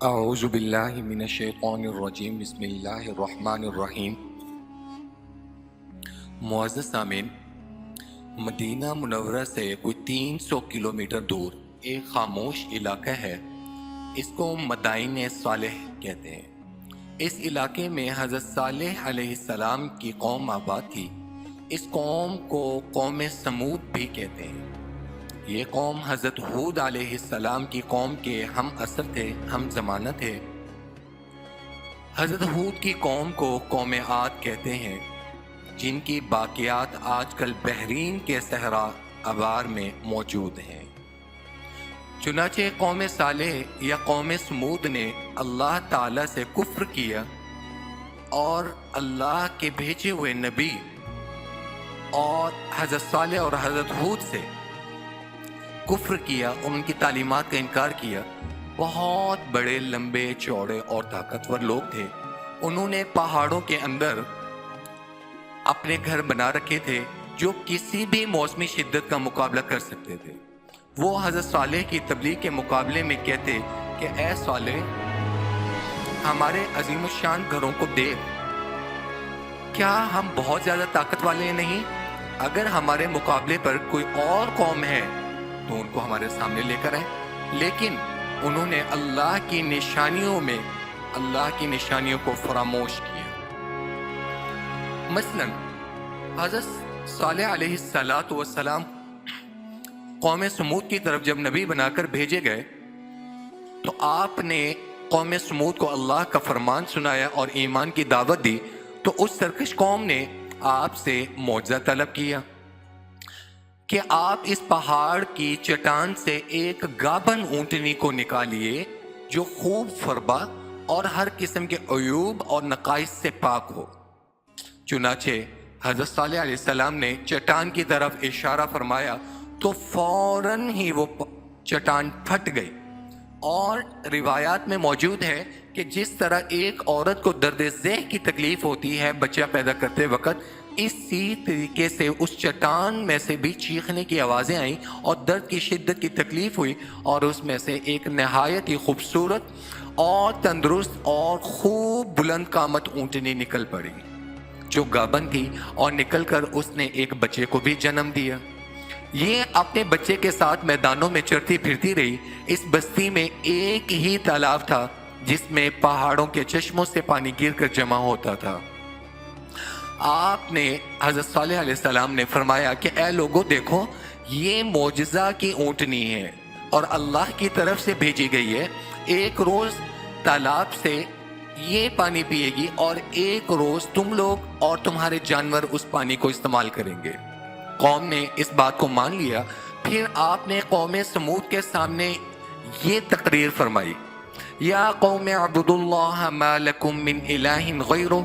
اعوذ باللہ من الشیطان الرجیم بسم اللہ الرحمن الرحیم۔ معزز سامعین، مدینہ منورہ سے کوئی 300 کلومیٹر دور ایک خاموش علاقہ ہے، اس کو مدائن صالح کہتے ہیں۔ اس علاقے میں حضرت صالح علیہ السلام کی قوم آباد تھی۔ اس قوم کو قوم سمود بھی کہتے ہیں۔ یہ قوم حضرت ہود علیہ السلام کی قوم کے ہم اثر تھے، ہم زمانہ تھے۔ حضرت ہود کی قوم کو قوم عاد کہتے ہیں، جن کی باقیات آج کل بحرین کے صحرا ابار میں موجود ہیں۔ چنانچہ قوم صالح یا قوم سمود نے اللہ تعالیٰ سے کفر کیا اور اللہ کے بھیجے ہوئے نبی اور حضرت صالح اور حضرت ہود سے کفر کیا، ان کی تعلیمات کا انکار کیا۔ بہت بڑے، لمبے، چوڑے اور طاقتور لوگ تھے۔ انہوں نے پہاڑوں کے اندر اپنے گھر بنا رکھے تھے جو کسی بھی موسمی شدت کا مقابلہ کر سکتے تھے۔ وہ حضرت صالح کی تبلیغ کے مقابلے میں کہتے کہ اے صالح، ہمارے عظیم الشان گھروں کو دیکھ، کیا ہم بہت زیادہ طاقت والے نہیں؟ اگر ہمارے مقابلے پر کوئی اور قوم ہے تو ان کو ہمارے سامنے لے کر آئے۔ لیکن انہوں نے اللہ کی نشانیوں کو فراموش کیا۔ مثلا حضرت صالح علیہ السلام قوم سمود کی طرف جب نبی بنا کر بھیجے گئے تو آپ نے قوم سمود کو اللہ کا فرمان سنایا اور ایمان کی دعوت دی، تو اس سرکش قوم نے آپ سے معجزہ طلب کیا کہ آپ اس پہاڑ کی چٹان سے ایک گابن اونٹنی کو نکالیے جو خوب فربا اور ہر قسم کے عیوب اور نقائص سے پاک ہو۔ چنانچہ حضرت صالح علیہ السلام نے چٹان کی طرف اشارہ فرمایا تو فوراً ہی وہ چٹان پھٹ گئی۔ اور روایات میں موجود ہے کہ جس طرح ایک عورت کو درد ذیل کی تکلیف ہوتی ہے بچہ پیدا کرتے وقت، اسی طریقے سے اس چٹان میں سے بھی چیخنے کی آوازیں آئیں اور درد کی شدت کی تکلیف ہوئی، اور اس میں سے ایک نہایت ہی خوبصورت اور تندرست اور خوب بلند قامت اونٹنی نکل پڑی جو گابن تھی، اور نکل کر اس نے ایک بچے کو بھی جنم دیا۔ یہ اپنے بچے کے ساتھ میدانوں میں چرتی پھرتی رہی۔ اس بستی میں ایک ہی تالاب تھا جس میں پہاڑوں کے چشموں سے پانی گر کر جمع ہوتا تھا۔ آپ نے حضرت صالح علیہ السلام نے فرمایا کہ اے لوگوں، دیکھو، یہ معجزہ کی اونٹنی ہے اور اللہ کی طرف سے بھیجی گئی ہے۔ ایک روز تالاب سے یہ پانی پیے گی اور ایک روز تم لوگ اور تمہارے جانور اس پانی کو استعمال کریں گے۔ قوم نے اس بات کو مان لیا۔ پھر آپ نے قوم سمود کے سامنے یہ تقریر فرمائی، یا قوم اعبدوا اللہ ما لکم من الہ غیرہ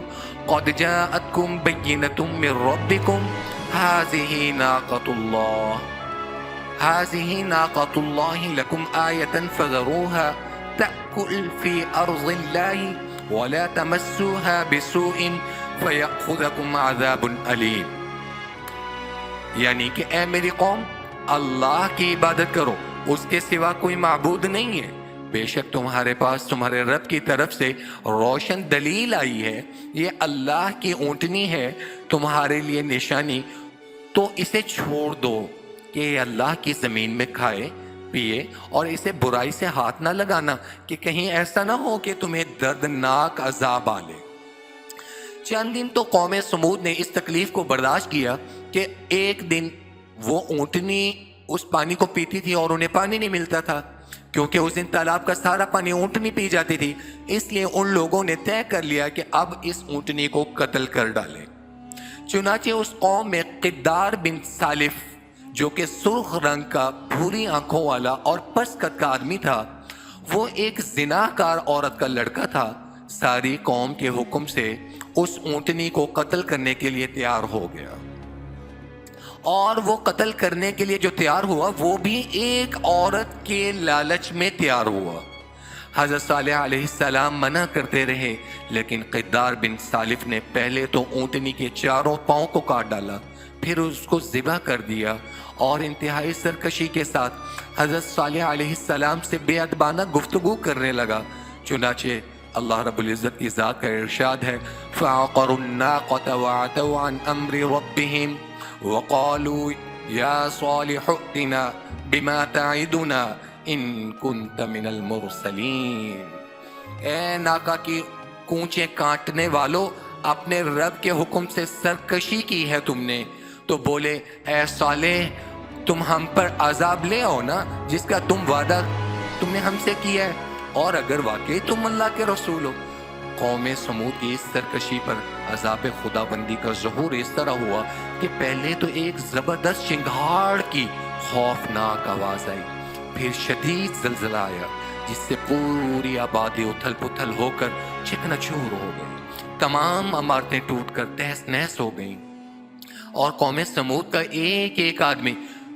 قد جاءتکم بینۃ من ربکم ہذہ ناقۃ اللہ لکم آیۃ فذروها تأکل فی ارض اللہ ولا تمسوها بسوء فیأخذکم عذاب علیم۔ یعنی کہ اے میری قوم، اللہ کی عبادت کرو، اس کے سوا کوئی معبود نہیں ہے۔ بے شک تمہارے پاس تمہارے رب کی طرف سے روشن دلیل آئی ہے، یہ اللہ کی اونٹنی ہے تمہارے لیے نشانی، تو اسے چھوڑ دو کہ یہ اللہ کی زمین میں کھائے پیے، اور اسے برائی سے ہاتھ نہ لگانا کہ کہیں ایسا نہ ہو کہ تمہیں دردناک عذاب آ لے۔ چند دن تو قوم سمود نے اس تکلیف کو برداشت کیا کہ ایک دن وہ اونٹنی اس پانی کو پیتی تھی اور انہیں پانی نہیں ملتا تھا، کیونکہ اس دن تالاب کا سارا پانی اونٹنی پی جاتی تھی۔ اس لیے ان لوگوں نے طے کر لیا کہ اب اس اونٹنی کو قتل کر ڈالیں۔ چنانچہ اس قوم میں قدار بن سالف، جو کہ سرخ رنگ کا، بھوری آنکھوں والا اور پس قد کا آدمی تھا، وہ ایک زناکار عورت کا لڑکا تھا، ساری قوم کے حکم سے اس اونٹنی کو قتل کرنے کے لیے تیار ہو گیا۔ اور وہ قتل کرنے کے لیے جو تیار ہوا وہ بھی ایک عورت کے لالچ میں تیار ہوا۔ حضرت صالح علیہ السلام منع کرتے رہے، لیکن قدار بن سالف نے پہلے تو اونٹنی کے چاروں پاؤں کو کاٹ ڈالا، پھر اس کو ذبح کر دیا، اور انتہائی سرکشی کے ساتھ حضرت صالح علیہ السلام سے بے ادبانہ گفتگو کرنے لگا۔ چنانچہ اللہ رب العزت کی ذات کا ارشاد ہے فَعَقَرُوا النَّاقَةَ وَعَتَوْا عَنْ أَمْرِ رَبِّهِمْ وَقَالُوا يَا صَالِحُ ائْتِنَا بِمَا تَعِدُنَا إِن كُنتَ مِنَ الْمُرْسَلِينَ۔ اے ناکہ کی کونچے کاٹنے والو، اپنے رب کے حکم سے سرکشی کی ہے تم نے، تو بولے اے صالح تم ہم پر عذاب لے آؤ نا جس کا تم وعدہ تم نے ہم سے کیا ہے، اور اگر واقعی تم اللہ کے رسول ہو۔ قوم سمود کی اس سرکشی پر عذاب خدا بندی کا ظہور اس طرح ہوا کہ پہلے تو ایک زبردست چنگھاڑ کی خوفناک آواز آئی، پھر شدید زلزلہ آیا جس سے پوری آبادی اتھل پتھل ہو کر چکنا چور ہو گئی، تمام عمارتیں ٹوٹ کر تہس نہس ہو گئیں، اور قوم سمود کا ایک ایک آدمی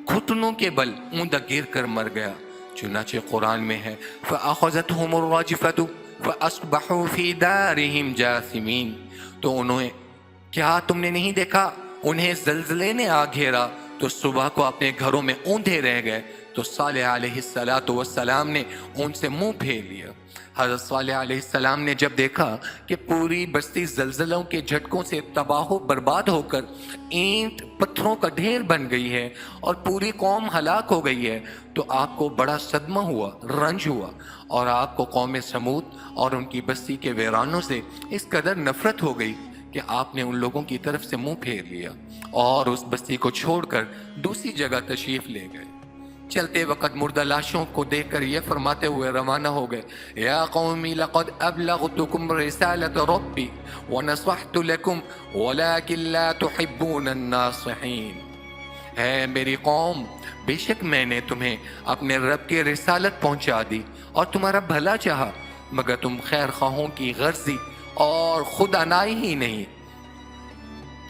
گھٹنوں کے بل اوندا گر کر مر گیا۔ چنانچہ قرآن میں ہے فَأَخَذَتْهُمُ الرَّجْفَةُ فَأَصْبَحُوا فِي دَارِهِمْ جَاثِمِينَ۔ تو کیا تم نے نہیں دیکھا انہیں زلزلے نے آ گھیرا تو صبح کو اپنے گھروں میں اوندھے رہ گئے، تو صالح علیہ السلام نے ان سے منہ پھیر لیا۔ حضرت صالح علیہ السلام نے جب دیکھا کہ پوری بستی زلزلوں کے جھٹکوں سے تباہ و برباد ہو کر اینٹ پتھروں کا ڈھیر بن گئی ہے اور پوری قوم ہلاک ہو گئی ہے، تو آپ کو بڑا صدمہ ہوا، رنج ہوا، اور آپ کو قوم سمود اور ان کی بستی کے ویرانوں سے اس قدر نفرت ہو گئی کہ آپ نے ان لوگوں کی طرف سے منہ پھیر لیا اور اس بستی کو چھوڑ کر دوسری جگہ تشریف لے گئے۔ چلتے وقت مردہ لاشوں کو دیکھ کر یہ فرماتے ہوئے روانہ ہو گئے یا قومی لقد ابلغتکم رسالت ربی ونصحت لکم ولکن لا تحبون الناصحین۔ ہے میری قوم، بے شک میں نے تمہیں اپنے رب کی رسالت پہنچا دی اور تمہارا بھلا چاہا، مگر تم خیر خواہوں کی غرضی اور خود انائی ہی نہیں۔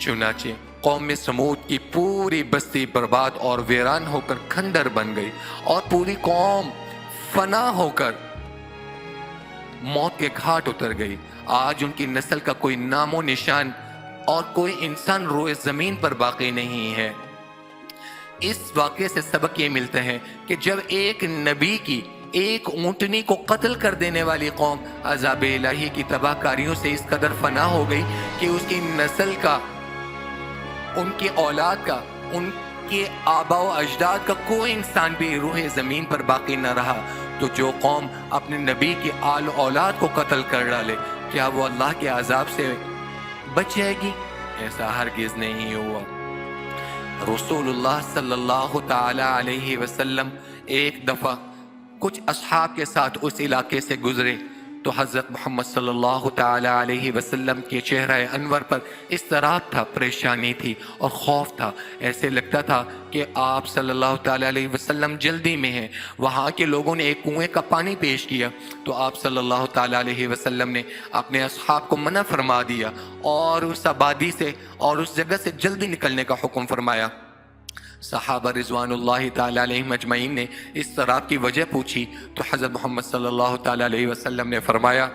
چنانچہ قوم سمود کی پوری بستی برباد اور ویران ہو کر کھنڈر بن گئی، اور پوری قوم فنا ہو کر موت کے گھاٹ اتر گئی۔ آج ان کی نسل کا کوئی نام و نشان اور کوئی انسان روئے زمین پر باقی نہیں ہے۔ اس واقعے سے سبق یہ ملتا ہے کہ جب ایک نبی کی ایک اونٹنی کو قتل کر دینے والی قوم عذاب الہی کی تباہ کاریوں سے اس قدر فنا ہو گئی کہ اس کی نسل کا، ان کی اولاد کا، ان کے آبا و اجداد کا کوئی انسان بھی روح زمین پر باقی نہ رہا، تو جو قوم اپنے نبی کی آل و اولاد کو قتل کر ڈالے کیا وہ اللہ کے عذاب سے بچ جائے گی؟ ایسا ہرگز نہیں ہوا۔ رسول اللہ صلی اللہ تعالی علیہ وسلم ایک دفعہ کچھ اصحاب کے ساتھ اس علاقے سے گزرے تو حضرت محمد صلی اللہ تعالی علیہ وسلم کے چہرہ انور پر اضطراب تھا، پریشانی تھی اور خوف تھا۔ ایسے لگتا تھا کہ آپ صلی اللہ تعالی علیہ وسلم جلدی میں ہیں۔ وہاں کے لوگوں نے ایک کنویں کا پانی پیش کیا تو آپ صلی اللہ تعالی علیہ وسلم نے اپنے اصحاب کو منع فرما دیا اور اس آبادی سے اور اس جگہ سے جلدی نکلنے کا حکم فرمایا۔ صحابہ رضوان اللہ تعالیٰ علیہم اجمعین نے اس اضطراب کی وجہ پوچھی تو حضرت محمد صلی اللہ تعالیٰ علیہ وسلم نے فرمایا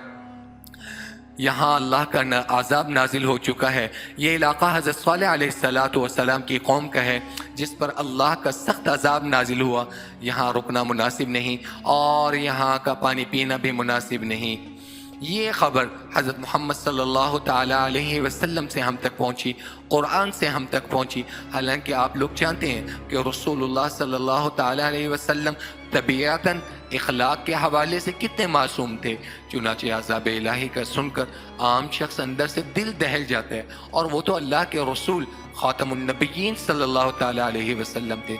یہاں اللہ کا عذاب نازل ہو چکا ہے۔ یہ علاقہ حضرت صالح علیہ السلام کی قوم کا ہے جس پر اللہ کا سخت عذاب نازل ہوا۔ یہاں رکنا مناسب نہیں اور یہاں کا پانی پینا بھی مناسب نہیں۔ یہ خبر حضرت محمد صلی اللہ تعالیٰ علیہ وسلم سے ہم تک پہنچی، قرآن سے ہم تک پہنچی، حالانکہ آپ لوگ جانتے ہیں کہ رسول اللہ صلی اللہ تعالیٰ علیہ وسلم طبیعتاً اخلاق کے حوالے سے کتنے معصوم تھے۔ چنانچہ عذاب الہی کا سن کر عام شخص اندر سے دل دہل جاتا ہے، اور وہ تو اللہ کے رسول خاتم النبیین صلی اللہ تعالیٰ علیہ وسلم تھے۔